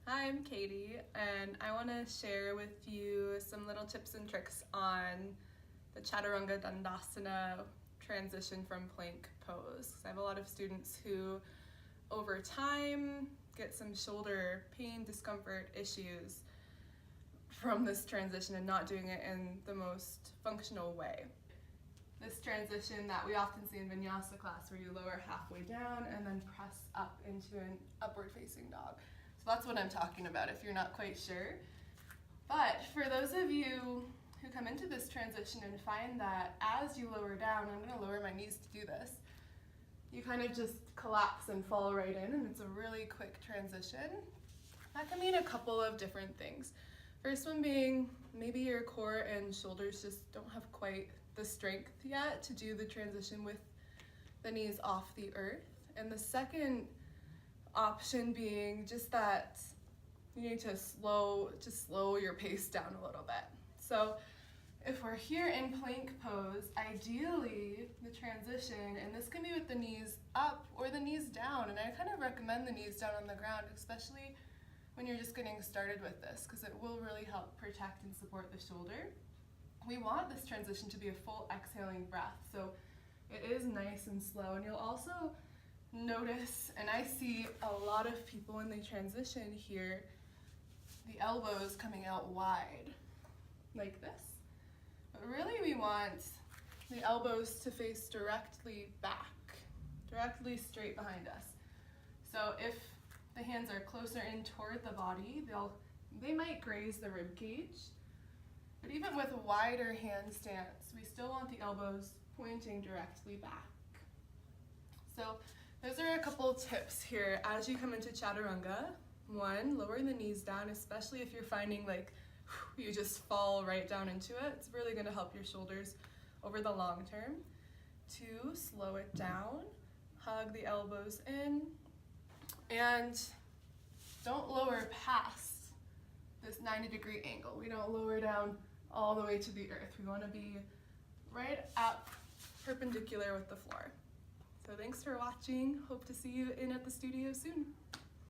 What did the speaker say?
Hi, I'm Katie, and I want to share with you some little tips and tricks on the chaturanga dandasana transition from plank pose. I have a lot of students who, over time, get some shoulder pain, discomfort issues from this transition and not doing it in the most functional way. This transition that we often see in vinyasa class where you lower halfway down and then press up into an upward facing dog. So that's what I'm talking about if you're not quite sure. But for those of you who come into this transition and find that as you lower down, I'm going to lower my knees to do this, you kind of just collapse and fall right in, and it's a really quick transition. That can mean a couple of different things. First one being maybe your core and shoulders just don't have quite the strength yet to do the transition with the knees off the earth. And the second option being just that you need to slow your pace down a little bit. So if we're here in plank pose, ideally the transition, and this can be with the knees up or the knees down, and I kind of recommend the knees down on the ground, especially when you're just getting started with this, because it will really help protect and support the shoulder. We want this transition to be a full exhaling breath, so it is nice and slow. And you'll also notice, and I see a lot of people when they transition here, the elbows coming out wide, like this. But really we want the elbows to face directly back, directly straight behind us. So if the hands are closer in toward the body, they might graze the rib cage. But even with a wider hand stance, we still want the elbows pointing directly back. So those are a couple tips here as you come into chaturanga. One, lowering the knees down, especially if you're finding like you just fall right down into it. It's really going to help your shoulders over the long term. Two, slow it down, hug the elbows in, and don't lower past this 90-degree angle. We don't lower down all the way to the earth. We want to be right up perpendicular with the floor. So thanks for watching. Hope to see you in at the studio soon.